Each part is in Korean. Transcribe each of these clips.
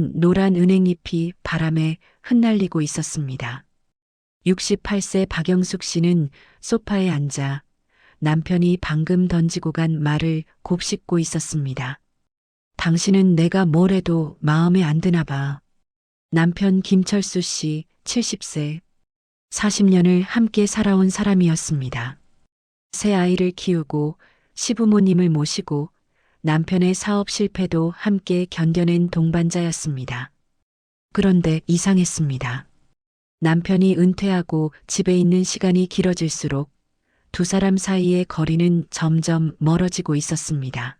노란 은행잎이 바람에 흩날리고 있었습니다. 68세 박영숙 씨는 소파에 앉아 남편이 방금 던지고 간 말을 곱씹고 있었습니다. 당신은 내가 뭘 해도 마음에 안 드나 봐. 남편 김철수 씨 70세, 40년을 함께 살아온 사람이었습니다. 새 아이를 키우고 시부모님을 모시고 남편의 사업 실패도 함께 견뎌낸 동반자였습니다. 그런데 이상했습니다. 남편이 은퇴하고 집에 있는 시간이 길어질수록 두 사람 사이의 거리는 점점 멀어지고 있었습니다.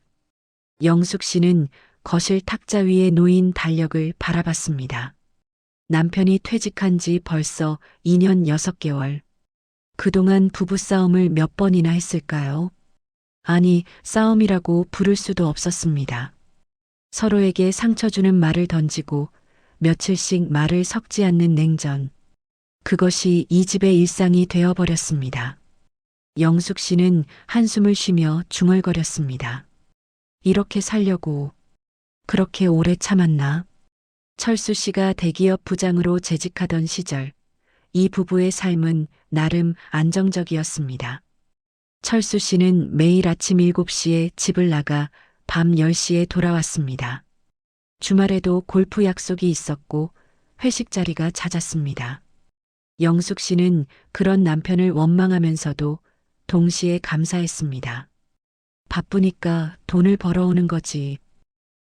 영숙 씨는 거실 탁자 위에 놓인 달력을 바라봤습니다. 남편이 퇴직한 지 벌써 2년 6개월. 그동안 부부싸움을 몇 번이나 했을까요? 아니, 싸움이라고 부를 수도 없었습니다. 서로에게 상처 주는 말을 던지고 며칠씩 말을 섞지 않는 냉전. 그것이 이 집의 일상이 되어버렸습니다. 영숙 씨는 한숨을 쉬며 중얼거렸습니다. 이렇게 살려고 그렇게 오래 참았나? 철수 씨가 대기업 부장으로 재직하던 시절, 이 부부의 삶은 나름 안정적이었습니다. 철수 씨는 매일 아침 7시에 집을 나가 밤 10시에 돌아왔습니다. 주말에도 골프 약속이 있었고 회식 자리가 잦았습니다. 영숙 씨는 그런 남편을 원망하면서도 동시에 감사했습니다. 바쁘니까 돈을 벌어오는 거지.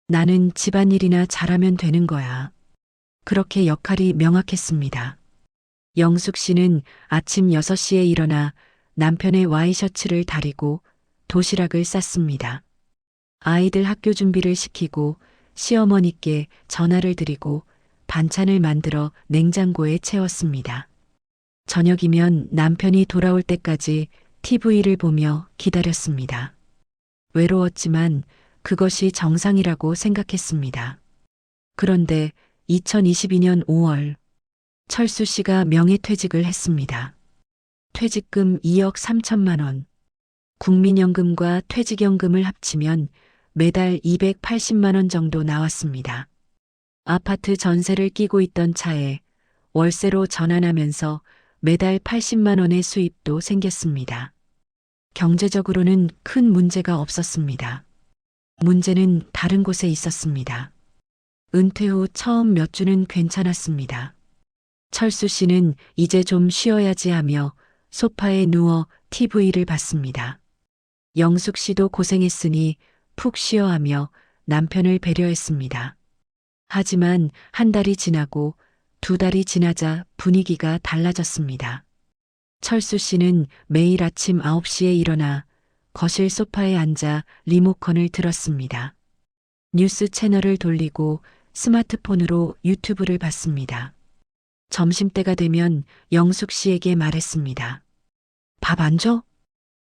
나는 집안일이나 잘하면 되는 거야. 그렇게 역할이 명확했습니다. 영숙 씨는 아침 6시에 일어나 남편의 와이셔츠를 다리고 도시락을 쌌습니다. 아이들 학교 준비를 시키고 시어머니께 전화를 드리고 반찬을 만들어 냉장고에 채웠습니다. 저녁이면 남편이 돌아올 때까지 TV를 보며 기다렸습니다. 외로웠지만 그것이 정상이라고 생각했습니다. 그런데 2022년 5월 철수 씨가 명예퇴직을 했습니다. 퇴직금 2억 3천만 원, 국민연금과 퇴직연금을 합치면 매달 280만 원 정도 나왔습니다. 아파트 전세를 끼고 있던 차에 월세로 전환하면서 매달 80만 원의 수입도 생겼습니다. 경제적으로는 큰 문제가 없었습니다. 문제는 다른 곳에 있었습니다. 은퇴 후 처음 몇 주는 괜찮았습니다. 철수 씨는 이제 좀 쉬어야지 하며 소파에 누워 TV를 봤습니다. 영숙 씨도 고생했으니 푹 쉬어 하며 남편을 배려했습니다. 하지만 한 달이 지나고 두 달이 지나자 분위기가 달라졌습니다. 철수 씨는 매일 아침 9시에 일어나 거실 소파에 앉아 리모컨을 들었습니다. 뉴스 채널을 돌리고 스마트폰으로 유튜브를 봤습니다. 점심때가 되면 영숙 씨에게 말했습니다. 밥 안 줘?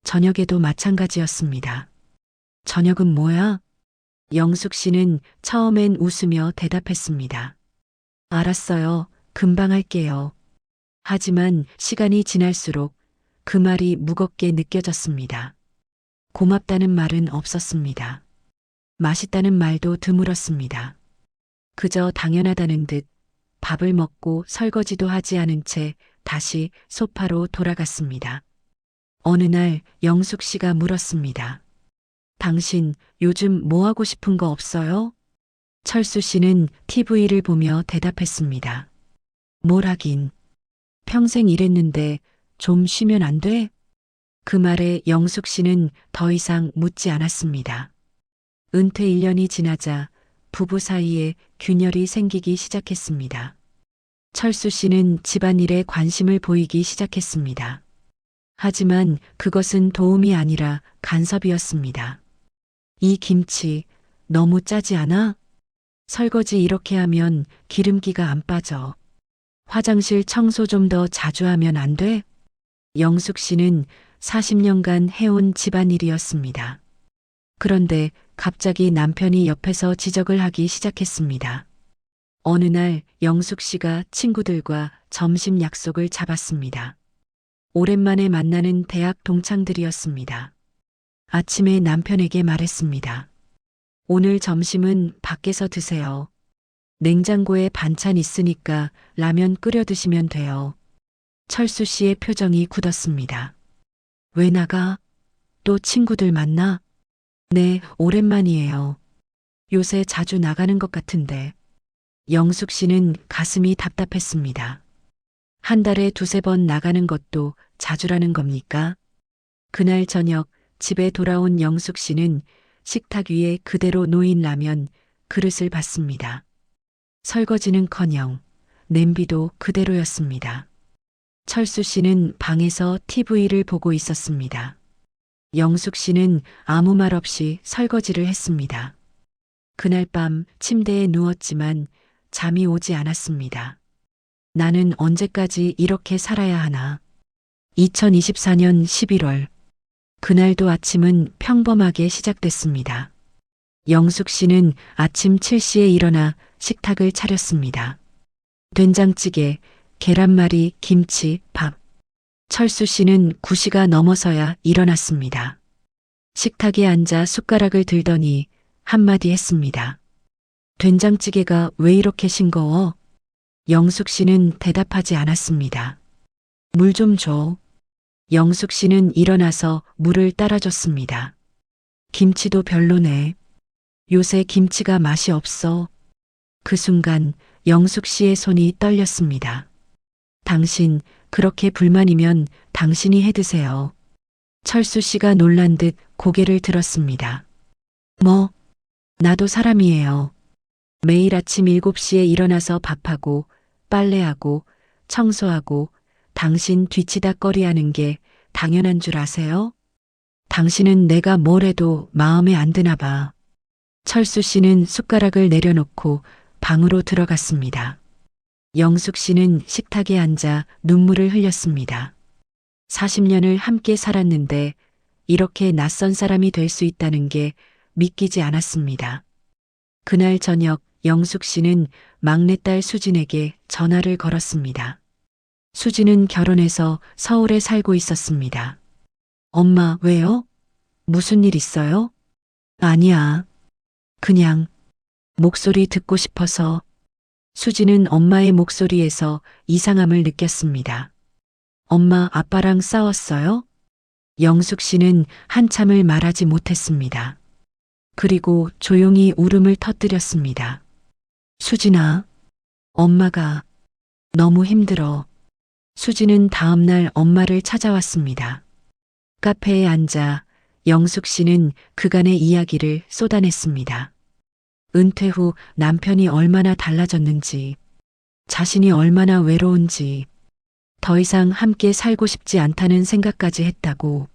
저녁에도 마찬가지였습니다. 저녁은 뭐야? 영숙 씨는 처음엔 웃으며 대답했습니다. 알았어요. 금방 할게요. 하지만 시간이 지날수록 그 말이 무겁게 느껴졌습니다. 고맙다는 말은 없었습니다. 맛있다는 말도 드물었습니다. 그저 당연하다는 듯 밥을 먹고 설거지도 하지 않은 채 다시 소파로 돌아갔습니다. 어느 날 영숙 씨가 물었습니다. 당신 요즘 뭐 하고 싶은 거 없어요? 철수 씨는 TV를 보며 대답했습니다. 뭘 하긴. 평생 일했는데 좀 쉬면 안 돼? 그 말에 영숙 씨는 더 이상 묻지 않았습니다. 은퇴 1년이 지나자 부부 사이에 균열이 생기기 시작했습니다. 철수 씨는 집안일에 관심을 보이기 시작했습니다. 하지만 그것은 도움이 아니라 간섭이었습니다. 이 김치 너무 짜지 않아? 설거지 이렇게 하면 기름기가 안 빠져. 화장실 청소 좀 더 자주 하면 안 돼? 영숙 씨는 40년간 해온 집안일이었습니다. 그런데 갑자기 남편이 옆에서 지적을 하기 시작했습니다. 어느 날 영숙 씨가 친구들과 점심 약속을 잡았습니다. 오랜만에 만나는 대학 동창들이었습니다. 아침에 남편에게 말했습니다. 오늘 점심은 밖에서 드세요. 냉장고에 반찬 있으니까 라면 끓여 드시면 돼요. 철수 씨의 표정이 굳었습니다. 왜 나가? 또 친구들 만나? 네, 오랜만이에요. 요새 자주 나가는 것 같은데. 영숙 씨는 가슴이 답답했습니다. 한 달에 두세 번 나가는 것도 자주라는 겁니까? 그날 저녁 집에 돌아온 영숙 씨는 식탁 위에 그대로 놓인 라면 그릇을 봤습니다. 설거지는커녕 냄비도 그대로였습니다. 철수 씨는 방에서 TV를 보고 있었습니다. 영숙 씨는 아무 말 없이 설거지를 했습니다. 그날 밤 침대에 누웠지만 잠이 오지 않았습니다. 나는 언제까지 이렇게 살아야 하나. 2024년 11월. 그날도 아침은 평범하게 시작됐습니다. 영숙 씨는 아침 7시에 일어나 식탁을 차렸습니다. 된장찌개, 계란말이, 김치, 밥. 철수 씨는 9시가 넘어서야 일어났습니다. 식탁에 앉아 숟가락을 들더니 한마디 했습니다. 된장찌개가 왜 이렇게 싱거워? 영숙 씨는 대답하지 않았습니다. 물 좀 줘. 영숙 씨는 일어나서 물을 따라줬습니다. 김치도 별로네. 요새 김치가 맛이 없어. 그 순간 영숙 씨의 손이 떨렸습니다. 당신 그렇게 불만이면 당신이 해 드세요. 철수 씨가 놀란 듯 고개를 들었습니다. 뭐? 나도 사람이에요. 매일 아침 7시에 일어나서 밥하고 빨래하고 청소하고 당신 뒤치다꺼리하는 게 당연한 줄 아세요? 당신은 내가 뭘 해도 마음에 안 드나 봐. 철수 씨는 숟가락을 내려놓고 방으로 들어갔습니다. 영숙 씨는 식탁에 앉아 눈물을 흘렸습니다. 40년을 함께 살았는데 이렇게 낯선 사람이 될 수 있다는 게 믿기지 않았습니다. 그날 저녁 영숙 씨는 막내딸 수진에게 전화를 걸었습니다. 수진은 결혼해서 서울에 살고 있었습니다. 엄마, 왜요? 무슨 일 있어요? 아니야. 그냥 목소리 듣고 싶어서. 수진은 엄마의 목소리에서 이상함을 느꼈습니다. 엄마, 아빠랑 싸웠어요? 영숙 씨는 한참을 말하지 못했습니다. 그리고 조용히 울음을 터뜨렸습니다. 수진아, 엄마가 너무 힘들어. 수진은 다음날 엄마를 찾아왔습니다. 카페에 앉아 영숙 씨는 그간의 이야기를 쏟아냈습니다. 은퇴 후 남편이 얼마나 달라졌는지, 자신이 얼마나 외로운지, 더 이상 함께 살고 싶지 않다는 생각까지 했다고.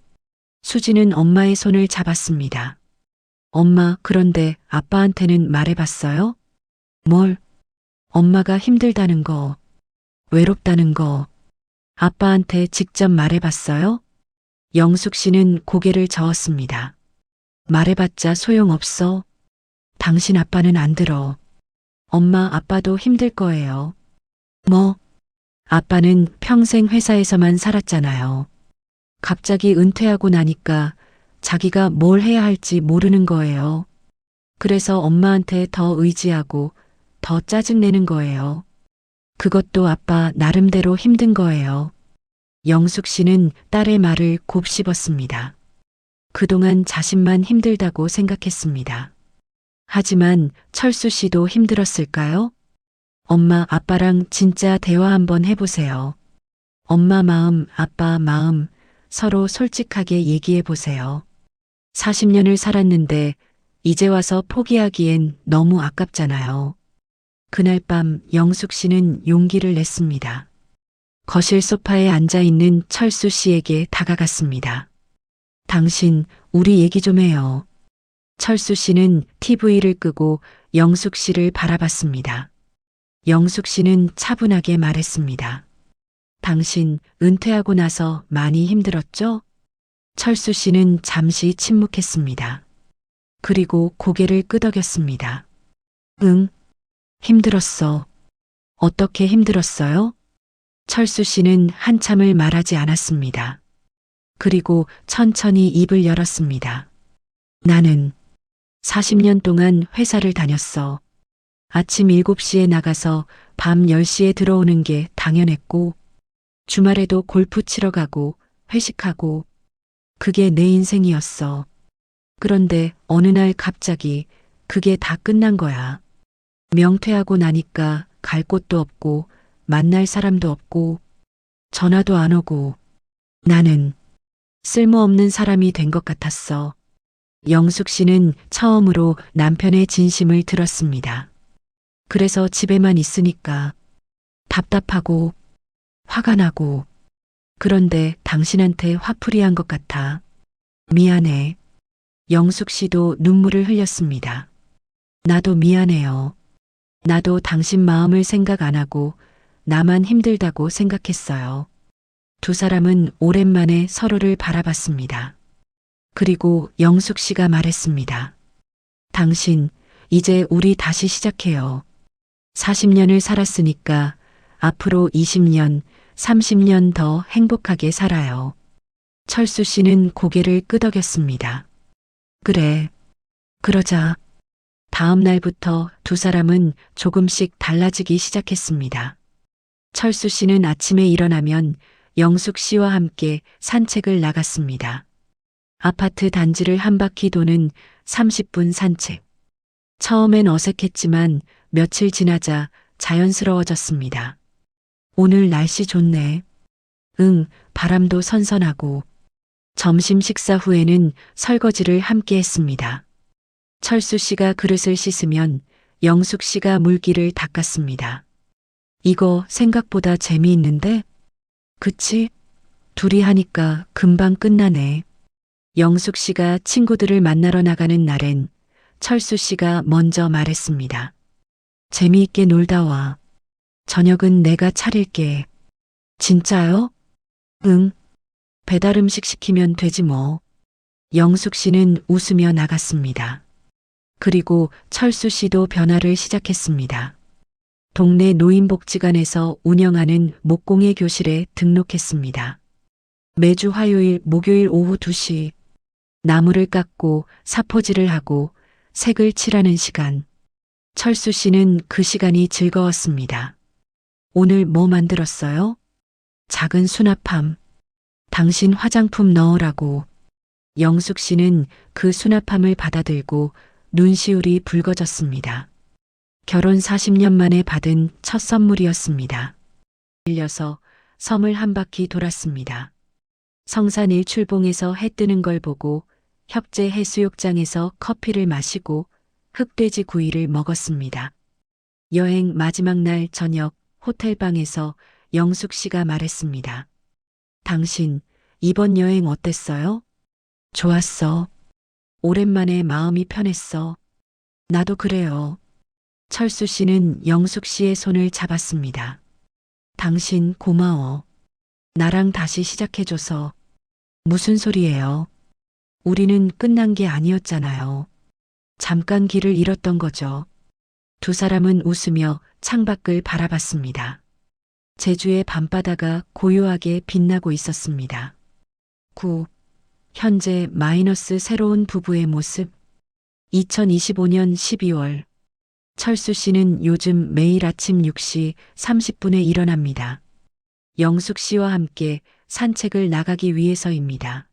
수지는 엄마의 손을 잡았습니다. 엄마, 그런데 아빠한테는 말해봤어요? 뭘? 엄마가 힘들다는 거, 외롭다는 거, 아빠한테 직접 말해봤어요? 영숙 씨는 고개를 저었습니다. 말해봤자 소용없어. 당신 아빠는 안 들어. 엄마, 아빠도 힘들 거예요. 뭐? 아빠는 평생 회사에서만 살았잖아요. 갑자기 은퇴하고 나니까 자기가 뭘 해야 할지 모르는 거예요. 그래서 엄마한테 더 의지하고 더 짜증내는 거예요. 그것도 아빠 나름대로 힘든 거예요. 영숙 씨는 딸의 말을 곱씹었습니다. 그동안 자신만 힘들다고 생각했습니다. 하지만 철수 씨도 힘들었을까요? 엄마, 아빠랑 진짜 대화 한번 해보세요. 엄마 마음, 아빠 마음 서로 솔직하게 얘기해 보세요. 40년을 살았는데 이제 와서 포기하기엔 너무 아깝잖아요. 그날 밤 영숙 씨는 용기를 냈습니다. 거실 소파에 앉아 있는 철수 씨에게 다가갔습니다. 당신, 우리 얘기 좀 해요. 철수 씨는 TV를 끄고 영숙 씨를 바라봤습니다. 영숙 씨는 차분하게 말했습니다. 당신 은퇴하고 나서 많이 힘들었죠? 철수 씨는 잠시 침묵했습니다. 그리고 고개를 끄덕였습니다. 응, 힘들었어. 어떻게 힘들었어요? 철수 씨는 한참을 말하지 않았습니다. 그리고 천천히 입을 열었습니다. 나는 40년 동안 회사를 다녔어. 아침 7시에 나가서 밤 10시에 들어오는 게 당연했고, 주말에도 골프 치러 가고, 회식하고, 그게 내 인생이었어. 그런데 어느 날 갑자기 그게 다 끝난 거야. 명퇴하고 나니까 갈 곳도 없고, 만날 사람도 없고, 전화도 안 오고, 나는 쓸모없는 사람이 된 것 같았어. 영숙 씨는 처음으로 남편의 진심을 들었습니다. 그래서 집에만 있으니까 답답하고 화가 나고, 그런데 당신한테 화풀이한 것 같아. 미안해. 영숙 씨도 눈물을 흘렸습니다. 나도 미안해요. 나도 당신 마음을 생각 안 하고 나만 힘들다고 생각했어요. 두 사람은 오랜만에 서로를 바라봤습니다. 그리고 영숙 씨가 말했습니다. 당신, 이제 우리 다시 시작해요. 40년을 살았으니까 앞으로 20년, 30년 더 행복하게 살아요. 철수 씨는 고개를 끄덕였습니다. 그래, 그러자. 다음 날부터 두 사람은 조금씩 달라지기 시작했습니다. 철수 씨는 아침에 일어나면 영숙 씨와 함께 산책을 나갔습니다. 아파트 단지를 한 바퀴 도는 30분 산책. 처음엔 어색했지만 며칠 지나자 자연스러워졌습니다. 오늘 날씨 좋네. 응, 바람도 선선하고. 점심 식사 후에는 설거지를 함께 했습니다. 철수 씨가 그릇을 씻으면 영숙 씨가 물기를 닦았습니다. 이거 생각보다 재미있는데? 그치? 둘이 하니까 금방 끝나네. 영숙 씨가 친구들을 만나러 나가는 날엔 철수 씨가 먼저 말했습니다. 재미있게 놀다 와. 저녁은 내가 차릴게. 진짜요? 응. 배달 음식 시키면 되지 뭐. 영숙 씨는 웃으며 나갔습니다. 그리고 철수 씨도 변화를 시작했습니다. 동네 노인복지관에서 운영하는 목공예 교실에 등록했습니다. 매주 화요일, 목요일 오후 2시 나무를 깎고 사포질을 하고 색을 칠하는 시간. 철수 씨는 그 시간이 즐거웠습니다. 오늘 뭐 만들었어요? 작은 수납함. 당신 화장품 넣으라고. 영숙 씨는 그 수납함을 받아들고 눈시울이 붉어졌습니다. 결혼 40년 만에 받은 첫 선물이었습니다. 밀려서 섬을 한 바퀴 돌았습니다. 성산 일출봉에서 해 뜨는 걸 보고 협재 해수욕장에서 커피를 마시고 흑돼지 구이를 먹었습니다. 여행 마지막 날 저녁 호텔방에서 영숙 씨가 말했습니다. 당신, 이번 여행 어땠어요? 좋았어. 오랜만에 마음이 편했어. 나도 그래요. 철수 씨는 영숙 씨의 손을 잡았습니다. 당신 고마워. 나랑 다시 시작해줘서. 무슨 소리예요? 우리는 끝난 게 아니었잖아요. 잠깐 길을 잃었던 거죠. 두 사람은 웃으며 창밖을 바라봤습니다. 제주의 밤바다가 고요하게 빛나고 있었습니다. 9. 현재 마이너스 새로운 부부의 모습. 2025년 12월. 철수 씨는 요즘 매일 아침 6시 30분에 일어납니다. 영숙 씨와 함께 산책을 나가기 위해서입니다.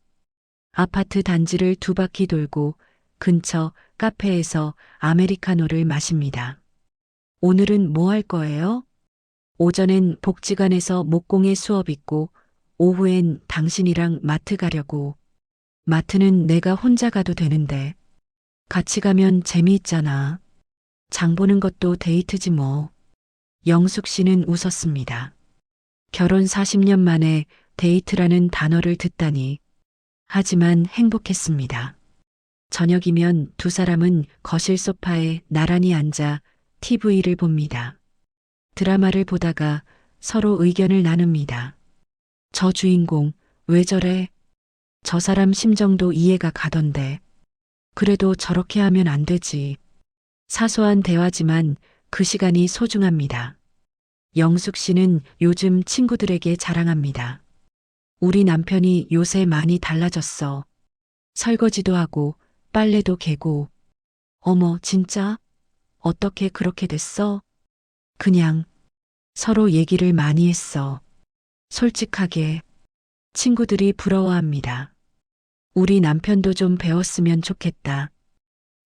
아파트 단지를 2바퀴 돌고 근처 카페에서 아메리카노를 마십니다. 오늘은 뭐 할 거예요? 오전엔 복지관에서 목공의 수업 있고 오후엔 당신이랑 마트 가려고. 마트는 내가 혼자 가도 되는데. 같이 가면 재미있잖아. 장 보는 것도 데이트지 뭐. 영숙 씨는 웃었습니다. 결혼 40년 만에 데이트라는 단어를 듣다니. 하지만 행복했습니다. 저녁이면 두 사람은 거실 소파에 나란히 앉아 TV를 봅니다. 드라마를 보다가 서로 의견을 나눕니다. 저 주인공 왜 저래? 저 사람 심정도 이해가 가던데. 그래도 저렇게 하면 안 되지. 사소한 대화지만 그 시간이 소중합니다. 영숙 씨는 요즘 친구들에게 자랑합니다. 우리 남편이 요새 많이 달라졌어. 설거지도 하고 빨래도 개고. 어머, 진짜? 어떻게 그렇게 됐어? 그냥 서로 얘기를 많이 했어. 솔직하게. 친구들이 부러워합니다. 우리 남편도 좀 배웠으면 좋겠다.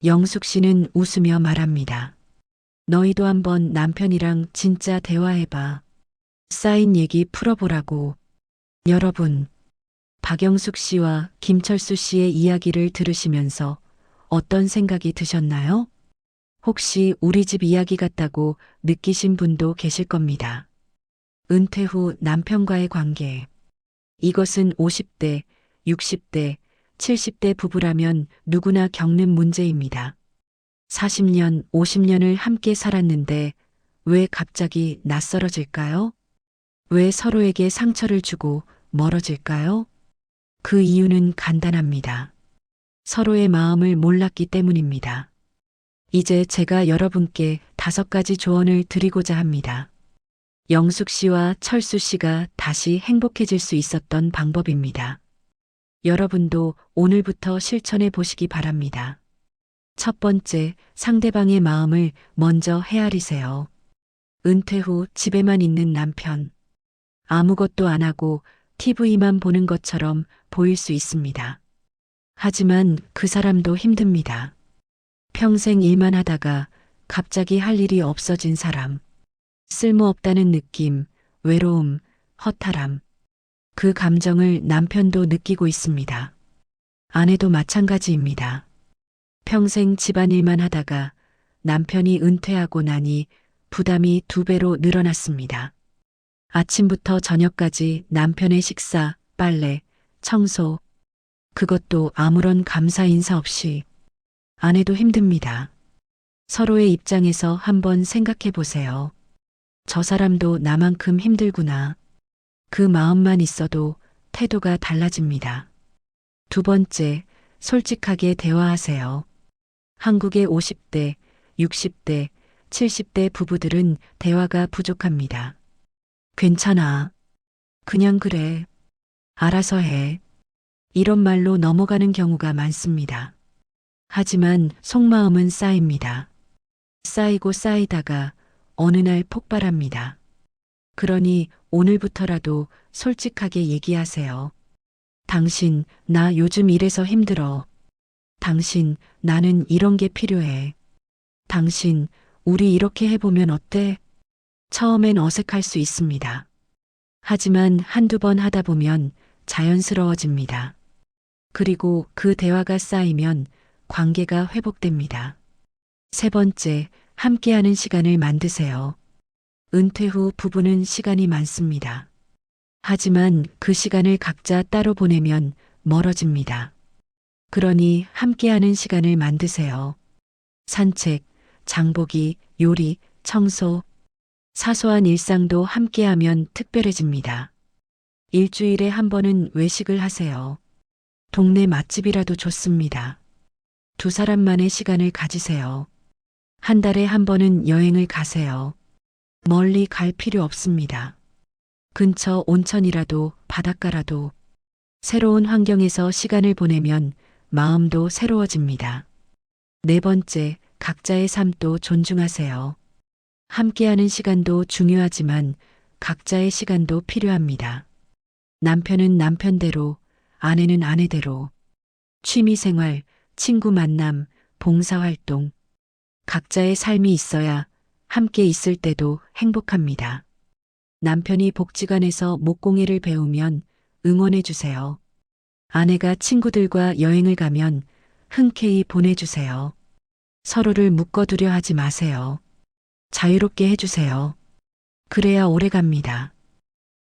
영숙 씨는 웃으며 말합니다. 너희도 한번 남편이랑 진짜 대화해봐. 쌓인 얘기 풀어보라고. 여러분, 박영숙 씨와 김철수 씨의 이야기를 들으시면서 어떤 생각이 드셨나요? 혹시 우리 집 이야기 같다고 느끼신 분도 계실 겁니다. 은퇴 후 남편과의 관계. 이것은 50대, 60대, 70대 부부라면 누구나 겪는 문제입니다. 40년, 50년을 함께 살았는데 왜 갑자기 낯설어질까요? 왜 서로에게 상처를 주고 멀어질까요? 그 이유는 간단합니다. 서로의 마음을 몰랐기 때문입니다. 이제 제가 여러분께 5가지 조언을 드리고자 합니다. 영숙 씨와 철수 씨가 다시 행복해질 수 있었던 방법입니다. 여러분도 오늘부터 실천해 보시기 바랍니다. 첫 번째, 상대방의 마음을 먼저 헤아리세요. 은퇴 후 집에만 있는 남편. 아무것도 안 하고 TV만 보는 것처럼 보일 수 있습니다. 하지만 그 사람도 힘듭니다. 평생 일만 하다가 갑자기 할 일이 없어진 사람. 쓸모없다는 느낌, 외로움, 허탈함. 그 감정을 남편도 느끼고 있습니다. 아내도 마찬가지입니다. 평생 집안일만 하다가 남편이 은퇴하고 나니 부담이 2배로 늘어났습니다. 아침부터 저녁까지 남편의 식사, 빨래, 청소, 그것도 아무런 감사 인사 없이. 아내도 힘듭니다. 서로의 입장에서 한번 생각해 보세요. 저 사람도 나만큼 힘들구나. 그 마음만 있어도 태도가 달라집니다. 두 번째, 솔직하게 대화하세요. 한국의 50대, 60대, 70대 부부들은 대화가 부족합니다. 괜찮아. 그냥 그래. 알아서 해. 이런 말로 넘어가는 경우가 많습니다. 하지만 속마음은 쌓입니다. 쌓이고 쌓이다가 어느 날 폭발합니다. 그러니 오늘부터라도 솔직하게 얘기하세요. 당신, 나 요즘 이래서 힘들어. 당신, 나는 이런 게 필요해. 당신, 우리 이렇게 해보면 어때? 처음엔 어색할 수 있습니다. 하지만 한두 번 하다 보면 자연스러워집니다. 그리고 그 대화가 쌓이면 관계가 회복됩니다. 세 번째, 함께하는 시간을 만드세요. 은퇴 후 부부는 시간이 많습니다. 하지만 그 시간을 각자 따로 보내면 멀어집니다. 그러니 함께하는 시간을 만드세요. 산책, 장보기, 요리, 청소, 사소한 일상도 함께하면 특별해집니다. 일주일에 한 번은 외식을 하세요. 동네 맛집이라도 좋습니다. 두 사람만의 시간을 가지세요. 한 달에 한 번은 여행을 가세요. 멀리 갈 필요 없습니다. 근처 온천이라도 바닷가라도 새로운 환경에서 시간을 보내면 마음도 새로워집니다. 네 번째, 각자의 삶도 존중하세요. 함께하는 시간도 중요하지만 각자의 시간도 필요합니다. 남편은 남편대로, 아내는 아내대로, 취미생활, 친구 만남, 봉사활동, 각자의 삶이 있어야 함께 있을 때도 행복합니다. 남편이 복지관에서 목공예를 배우면 응원해 주세요. 아내가 친구들과 여행을 가면 흔쾌히 보내주세요. 서로를 묶어두려 하지 마세요. 자유롭게 해주세요. 그래야 오래 갑니다.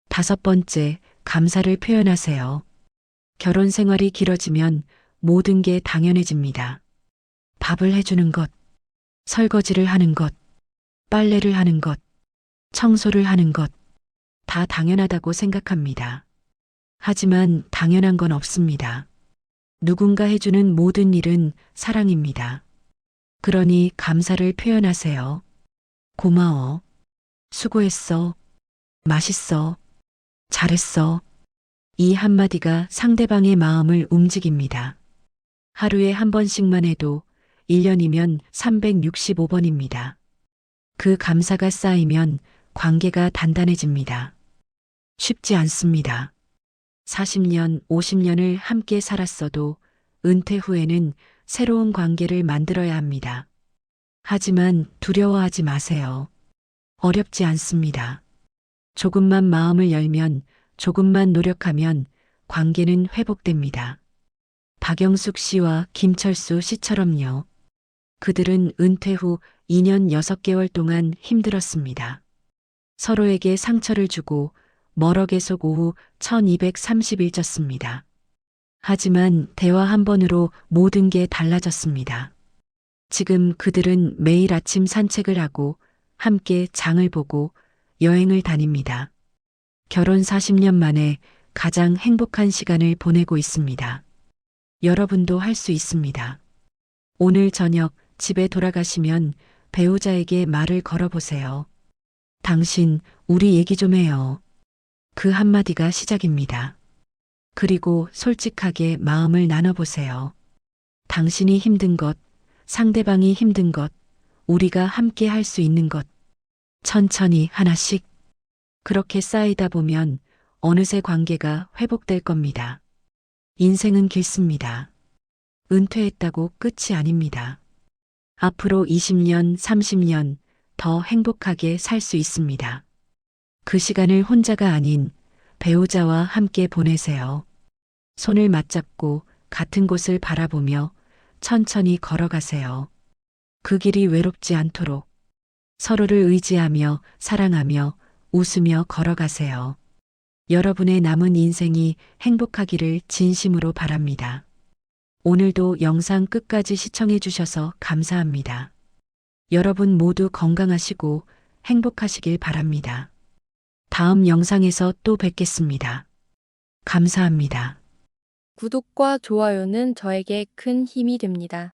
5번째, 감사를 표현하세요. 결혼 생활이 길어지면 모든 게 당연해집니다. 밥을 해주는 것, 설거지를 하는 것, 빨래를 하는 것, 청소를 하는 것, 다 당연하다고 생각합니다. 하지만 당연한 건 없습니다. 누군가 해주는 모든 일은 사랑입니다. 그러니 감사를 표현하세요. 고마워. 수고했어. 맛있어. 잘했어. 이 한마디가 상대방의 마음을 움직입니다. 하루에 한 번씩만 해도 1년이면 365번입니다. 그 감사가 쌓이면 관계가 단단해집니다. 쉽지 않습니다. 40년, 50년을 함께 살았어도 은퇴 후에는 새로운 관계를 만들어야 합니다. 하지만 두려워하지 마세요. 어렵지 않습니다. 조금만 마음을 열면, 조금만 노력하면 관계는 회복됩니다. 박영숙 씨와 김철수 씨처럼요. 그들은 은퇴 후 2년 6개월 동안 힘들었습니다. 서로에게 상처를 주고 멀어 계속 오후 1230일 졌습니다. 하지만 대화 한 번으로 모든 게 달라졌습니다. 지금 그들은 매일 아침 산책을 하고 함께 장을 보고 여행을 다닙니다. 결혼 40년 만에 가장 행복한 시간을 보내고 있습니다. 여러분도 할 수 있습니다. 오늘 저녁 집에 돌아가시면 배우자에게 말을 걸어보세요. 당신, 우리 얘기 좀 해요. 그 한마디가 시작입니다. 그리고 솔직하게 마음을 나눠보세요. 당신이 힘든 것, 상대방이 힘든 것, 우리가 함께 할 수 있는 것. 천천히 하나씩. 그렇게 쌓이다 보면 어느새 관계가 회복될 겁니다. 인생은 길습니다. 은퇴했다고 끝이 아닙니다. 앞으로 20년, 30년 더 행복하게 살 수 있습니다. 그 시간을 혼자가 아닌 배우자와 함께 보내세요. 손을 맞잡고 같은 곳을 바라보며 천천히 걸어가세요. 그 길이 외롭지 않도록 서로를 의지하며 사랑하며 웃으며 걸어가세요. 여러분의 남은 인생이 행복하기를 진심으로 바랍니다. 오늘도 영상 끝까지 시청해 주셔서 감사합니다. 여러분 모두 건강하시고 행복하시길 바랍니다. 다음 영상에서 또 뵙겠습니다. 감사합니다. 구독과 좋아요는 저에게 큰 힘이 됩니다.